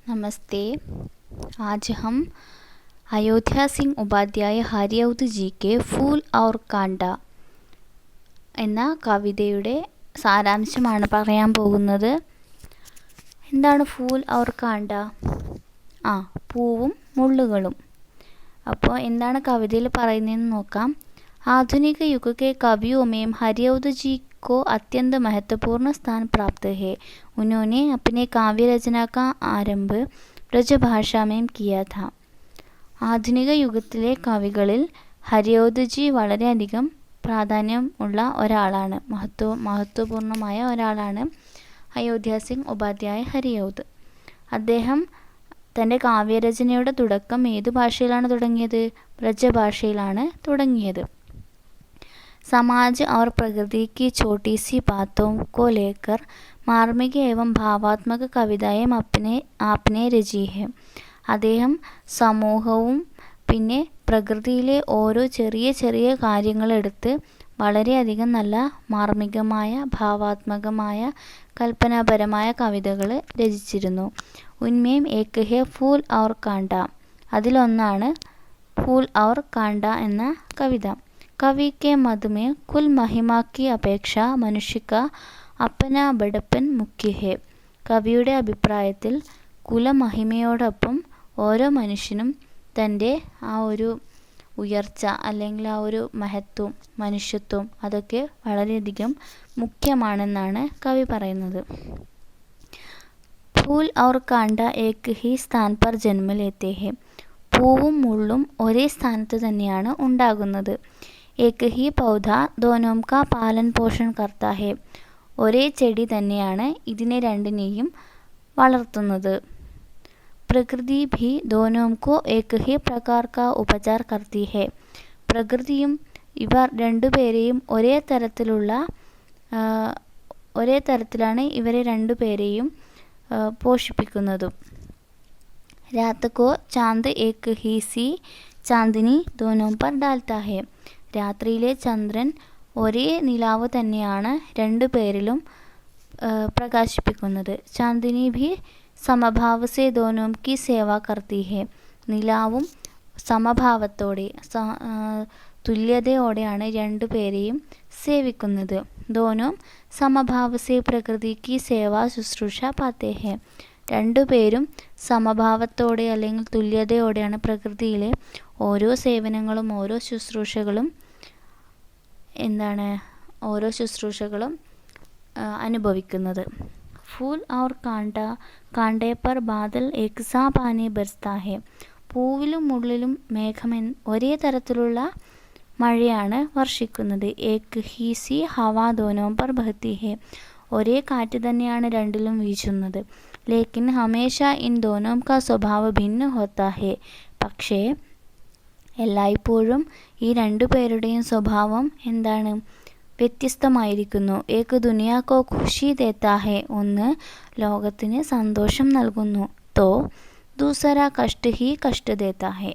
नमस्ते। आज हम अयोध्या सिंह उपाध्याय हरिऔध जी के ഫൂൽ ഔർ കാണ്ട എന്ന കവിതയുടെ സാരാംശമാണ് പറയാൻ പോകുന്നത്. എന്താണ് ഫൂൽ ഔർ കാണ്ട? പൂവും മുള്ളുകളും. അപ്പോൾ എന്താണ് കവിതയിൽ പറയുന്നതെന്ന് നോക്കാം. आधुनिक युग के कवियों में हरिऔध जी को अत्यंत महत्वपूर्ण स्थान प्राप्त है. उन्होंने अपने काव्य रचना का आरंभ ब्रजभाषा में किया था. ആധുനിക യുഗത്തിലെ കവികളിൽ ഹരിऔധ് ജി വളരെയധികം പ്രാധാന്യം ഉള്ള ഒരാളാണ്, മഹത്വപൂർണമായ ഒരാളാണ് അയോധ്യ സിംഗ് ഉപാധ്യായ ഹരിऔധ്. അദ്ദേഹം തൻ്റെ കാവ്യരചനയുടെ തുടക്കം ഏത് ഭാഷയിലാണ് തുടങ്ങിയത്? ബ്രജഭാഷയിലാണ് തുടങ്ങിയത്. समाज और प्रकृति की छोटी सी बातों को लेकर मार्मिक एवं भावात्मक कविताएं आपने രചി है. അദ്ദേഹം സമൂഹവും പിന്നെ പ്രകൃതിയിലെ ഓരോ ചെറിയ ചെറിയ കാര്യങ്ങളെടുത്ത് വളരെയധികം നല്ല മാർമികമായ ഭാവാത്മകമായ കൽപ്പനാപരമായ കവിതകൾ രചിച്ചിരുന്നു. ഉന്മേം ഏക് ഹെ ഫൂൽ ഔർ കാണ്ട, അതിലൊന്നാണ് ഫൂൽ ഔർ കാണ്ട എന്ന കവിത. कवि के मत में कुल महिमा की अपेक्षा मनुष्य का अपना बड़पन मुख्य है. കവിയുടെ അഭിപ്രായത്തിൽ കുലമഹിമയോടൊപ്പം ഓരോ മനുഷ്യനും തൻ്റെ ആ ഒരു ഉയർച്ച അല്ലെങ്കിൽ ആ ഒരു മഹത്വം, മനുഷ്യത്വം അതൊക്കെ വളരെയധികം മുഖ്യമാണെന്നാണ് കവി പറയുന്നത്. ഫൂൽ ഔർ കാണ്ട ഏക് ഹി സ്ഥാൻ പർ ജന്മ ലേത്തെ ഹെ. പൂവും മുള്ളും ഒരേ സ്ഥാനത്ത് തന്നെയാണ് ഉണ്ടാകുന്നത്. एक ही पौधा दोनों का पालन पोषण करता है. ഒരേ ചെടി തന്നെയാണ് ഇതിനെ രണ്ടിനെയും വളർത്തുന്നത്. പ്രകൃതി ഭി दोनों को एक ही प्रकार का उपचार करती है. പ്രകൃതിയും ഇവർ രണ്ടുപേരെയും ഒരേ തരത്തിലാണ് ഇവരെ രണ്ടുപേരെയും പോഷിപ്പിക്കുന്നതും. രാത് കോ ചാന്ദ് ഏക് ഹി സി ചാന്ദിനി दोनों पर डालता है. രാത്രിയിലെ ചന്ദ്രൻ ഒരേ നിലാവ് തന്നെയാണ് രണ്ടു പേരിലും പ്രകാശിപ്പിക്കുന്നത്. ചാന്ദിനി ഭി സമഭാവ് സേ ദോനോം കി സേവ കർത്തി ഹെ. നിലാവും സമഭാവത്തോടെ തുല്യതയോടെയാണ് രണ്ടു പേരെയും സേവിക്കുന്നത്. ദോനോം സമഭാവ് സേ പ്രകൃതി കി സേവ ശുശ്രൂഷ പാത്തേ ഹെ. രണ്ടുപേരും സമഭാവത്തോടെ അല്ലെങ്കിൽ തുല്യതയോടെയാണ് പ്രകൃതിയിലെ ഓരോ സേവനങ്ങളും ഓരോ ശുശ്രൂഷകളും അനുഭവിക്കുന്നത്. ഫൂൽ ഔർ കാണ്ടേ പർ ബാദൽ ഏക് സാ പാനി ബർസ്താ ഹെ. പൂവിലും മുള്ളിലും മേഘം ഒരേ തരത്തിലുള്ള മഴയാണ് വർഷിക്കുന്നത്. ഏക് ഹി സി ഹവാ ദോനോം പർ ബഹത്തി ഹെ. ഒരേ കാറ്റ് തന്നെയാണ് രണ്ടിലും വീശുന്നത്. ലേക്കിൻ ഹമേഷ ഇൻ ദോനോം കാ സ്വഭാവ ഭിന്ന ഹോത്താ ഹെ. പക്ഷേ എല്ലായ്പ്പോഴും ഈ രണ്ടു പേരുടെയും സ്വഭാവം എന്താണ്? വ്യത്യസ്തമായിരിക്കുന്നു. ഏക് ദുനിയാ കോ ഖുഷി ദേത്താ ഹെ. ഒന്ന് ലോകത്തിന് സന്തോഷം നൽകുന്നു. തോ ദൂസര കഷ്ട് ഹി കഷ്ട് ദേത്താ ഹെ.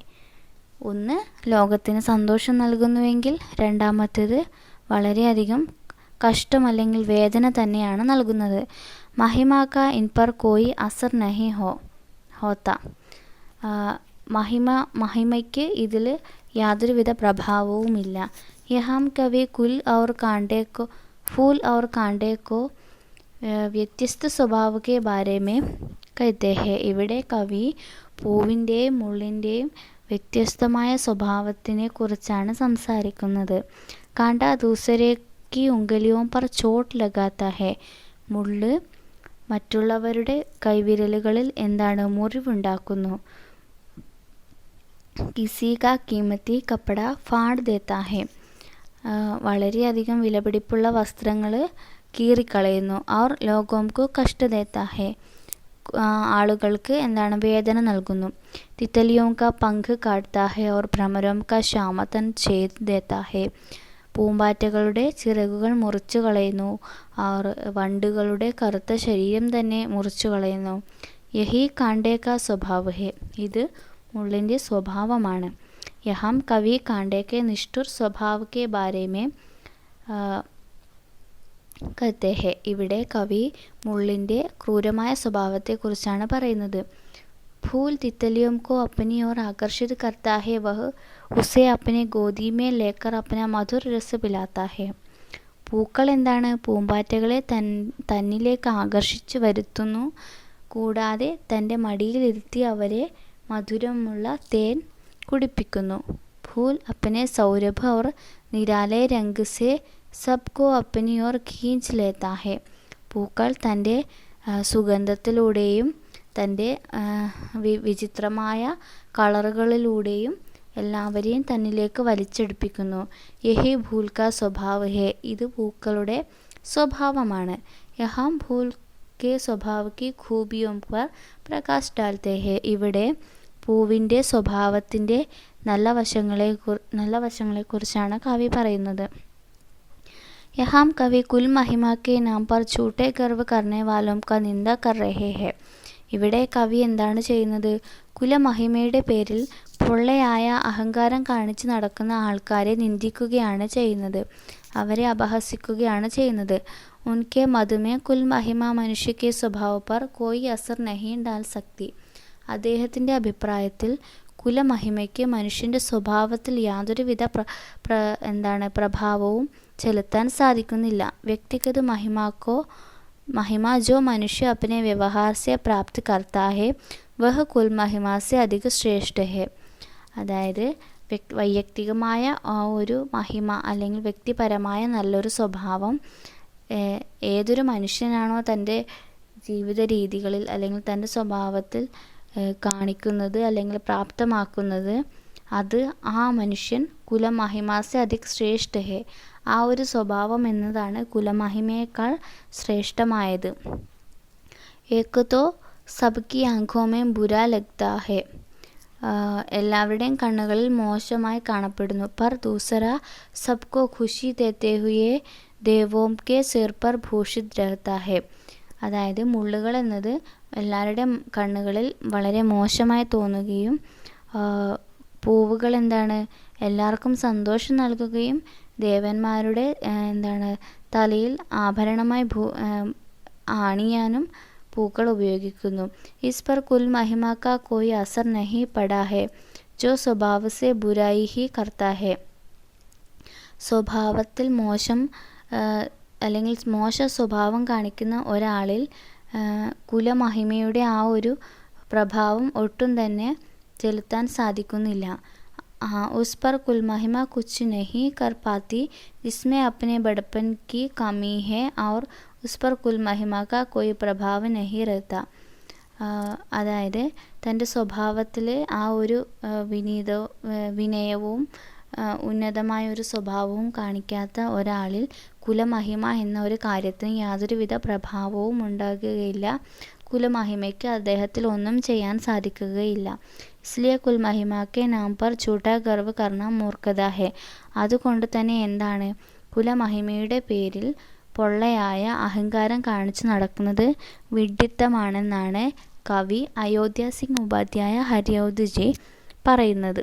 ഒന്ന് ലോകത്തിന് സന്തോഷം നൽകുന്നുവെങ്കിൽ രണ്ടാമത്തേത് വളരെയധികം കഷ്ടം അല്ലെങ്കിൽ വേദന തന്നെയാണ് നൽകുന്നത്. മഹിമാക്ക ഇൻ പർ കോയി അസർ നഹി ഹോത്ത. മഹിമയ്ക്ക് ഇതിൽ യാതൊരുവിധ പ്രഭാവവുമില്ല. യഹാം കവി ഫൂൽ ഔർ കാണ്ടേ കോ വ്യത്യസ്ത സ്വഭാവ കെ ബാരെ മേ കഹത്തെ ഹെ. ഇവിടെ കവി പൂവിൻ്റെയും മുള്ളിൻ്റെയും വ്യത്യസ്തമായ സ്വഭാവത്തിനെ കുറിച്ചാണ് സംസാരിക്കുന്നത്. കാണ്ട ദൂസരെ കി ഉംഗലിയോം പർ ചോട്ട് ലഗാത്ത ഹെ. മുള്ള് മറ്റുള്ളവരുടെ കൈവിരലുകളിൽ മുറിവുണ്ടാക്കുന്നു. കിസി കാ കീമത്തി കപ്പട ഫാഡ് ദേത്താ ഹെ. വളരെയധികം വിലപിടിപ്പുള്ള വസ്ത്രങ്ങൾ കീറിക്കളയുന്നു. ഔർ ലോഗോം കോ കഷ്ട ദേത്താ ഹെ. ആളുകൾക്ക് വേദന നൽകുന്നു. തിത്തലിയോം കാ പങ്ക് കാട്ട്താ ഹെ ഔർ ഭ്രമരോം കാ ശ്യാമതൻ ഛേദ് ദേത്താ ഹെ. പൂമ്പാറ്റകളുടെ ചിറകുകൾ മുറിച്ചു കളയുന്നു. അവർ വണ്ടുകളുടെ കറുത്ത ശരീരം തന്നെ മുറിച്ചു കളയുന്നു. യഹി കാണ്ടേ കാ സ്വഭാവ് ഹെ. ഇത് മുള്ളിൻ്റെ സ്വഭാവമാണ്. യഹാം കവി കാണ്ടേ കെ നിഷ്ഠുർ സ്വഭാവ് കെ ബാരെ മേ कहते हैं. ഇവിടെ കവി മുള്ളിൻ്റെ ക്രൂരമായ സ്വഭാവത്തെക്കുറിച്ചാണ് പറയുന്നത്. फूल तितलियों को अपनी ओर आकर्षित करता है, वह उसे अपने गोदी में लेकर अपना मधुर रस पिलाता है. പൂക്കൾ എന്താണ്? പൂമ്പാറ്റകളെ തന്നിലേക്ക് ആകർഷിച്ചു വരുത്തുന്നു. കൂടാതെ തൻ്റെ മടിയിലിരുത്തി അവരെ മധുരമുള്ള തേൻ കുടിപ്പിക്കുന്നു. फूल अपने सौरभ और निराले रंग से सबको अपनी ओर खींच लेता है. പൂക്കൾ തൻ്റെ സുഗന്ധത്തിലൂടെയും തൻ്റെ വിചിത്രമായ കളറുകളിലൂടെയും എല്ലാവരെയും തന്നിലേക്ക് വലിച്ചെടുപ്പിക്കുന്നു. യഹി ഭൂൽ കാ സ്വഭാവ് ഹെ, ഇത് പൂക്കളുടെ സ്വഭാവമാണ്. യഹാം ഭൂൽ കെ സ്വഭാവ് കി ഖൂബിയോം പർ പ്രകാശ് ഡാൽത്തെ ഹെ, ഇവിടെ പൂവിൻ്റെ സ്വഭാവത്തിൻ്റെ നല്ല വശങ്ങളെക്കുറിച്ചാണ് കവി പറയുന്നത്. യഹാം കവി കുൽ മഹിമ കെ നാം പർ ഛൂട്ടെ ഗർവ് കർനെ വാലോം കാ നിന്ദ കർ രഹേ ഹെ, ഇവിടെ കവി എന്താണ് ചെയ്യുന്നത്? കുലമഹിമയുടെ പേരിൽ പൊള്ളയായ അഹങ്കാരം കാണിച്ച് നടക്കുന്ന ആൾക്കാരെ നിന്ദിക്കുകയാണ് ചെയ്യുന്നത്, അവരെ അപഹസിക്കുകയാണ് ചെയ്യുന്നത്. ഉൻകെ മധുമേ കുൽ മഹിമ മനുഷ്യ കെ സ്വഭാവ പർ കോയി അസർ നഹീ ഡാൽ സക്തി, അദ്ദേഹത്തിൻ്റെ അഭിപ്രായത്തിൽ കുലമഹിമയ്ക്ക് മനുഷ്യൻ്റെ സ്വഭാവത്തിൽ യാതൊരുവിധ പ്രഭാവവും ചെലുത്താൻ സാധിക്കുന്നില്ല. വ്യക്തിഗത महिमा जो मनुष्य अपने व्यवहार से प्राप्त करता है वह कुल महिमा से अधिक ശ്രേഷ്ഠ है. അതായത് വൈയക്തികമായ ആ ഒരു മഹിമ അല്ലെങ്കിൽ വ്യക്തിപരമായ നല്ലൊരു സ്വഭാവം ഏതൊരു മനുഷ്യനാണോ തൻ്റെ ജീവിത രീതികളിൽ അല്ലെങ്കിൽ തൻ്റെ സ്വഭാവത്തിൽ കാണിക്കുന്നത് അല്ലെങ്കിൽ പ്രാപ്തമാക്കുന്നത്, അത് ആ മനുഷ്യൻ കുലമഹിമാസെ അധിക് ശ്രേഷ്ഠ ഹെ, ആ ഒരു സ്വഭാവം എന്നതാണ് കുലമഹിമയേക്കാൾ ശ്രേഷ്ഠമായത്. ഏക് തോ സബ്കി ആംഖോ മേ ബുരാ ലഗ്താ ഹെ, എല്ലാവരുടെയും കണ്ണുകളിൽ മോശമായി കാണപ്പെടുന്നു. പർ ദൂസര സബ്കോ ഖുഷി ദേത്തെ ഹുയെ ദേവോം കെ സിർ പർ ഭൂഷിത് രഹ്താ ഹെ, അതായത് മുള്ളുകൾ എന്നത് എല്ലാവരുടെയും കണ്ണുകളിൽ വളരെ മോശമായി തോന്നുകയും പൂവുകൾ എന്താണ് എല്ലാവർക്കും സന്തോഷം നൽകുകയും ദേവന്മാരുടെ തലയിൽ ആഭരണമായി ആണിയാനും പൂക്കൾ ഉപയോഗിക്കുന്നു. ഇസ് പർ കുൽ മഹിമ കാ കോയി അസർ നഹി പടാ ഹെ ജോ സ്വഭാവ സെ ബുരായി ഹി കർത്താ ഹെ, സ്വഭാവത്തിൽ അല്ലെങ്കിൽ മോശ സ്വഭാവം കാണിക്കുന്ന ഒരാളിൽ കുലമഹിമയുടെ ആ ഒരു പ്രഭാവം ഒട്ടും തന്നെ ചെലുത്താൻ സാധിക്കുന്നില്ല. उस पर कुल महिमा कुछ नहीं कर पाती जिसमें अपने बड़पन की कमी है और उस पर कुल महिमा का कोई प्रभाव नहीं रहता. അതായത് തൻ്റെ സ്വഭാവത്തിലെ ആ ഒരു വിനയവും ഉന്നതമായ ഒരു സ്വഭാവവും കാണിക്കാത്ത ഒരാളിൽ കുലമഹിമ എന്ന ഒരു കാര്യത്തിന് യാതൊരുവിധ പ്രഭാവവും ഉണ്ടാകുകയില്ല. കുലമഹിമയ്ക്ക് അദ്ദേഹത്തിൽ ഒന്നും ചെയ്യാൻ സാധിക്കുകയില്ല. ഇസ്ലിയെ കുൽ മഹിമയ്ക്ക് നാം പർ ഛൂട്ടാ ഗർവ് കർണ മൂർഖത ഹെ, അതുകൊണ്ട് തന്നെ എന്താണ് കുലമഹിമയുടെ പേരിൽ പൊള്ളയായ അഹങ്കാരം കാണിച്ചു നടക്കുന്നത് വിഡ്ഢിത്തമാണെന്നാണ് കവി അയോധ്യ സിംഗ് ഉപാധ്യായ ഹരിയൗദ് ജി പറയുന്നത്.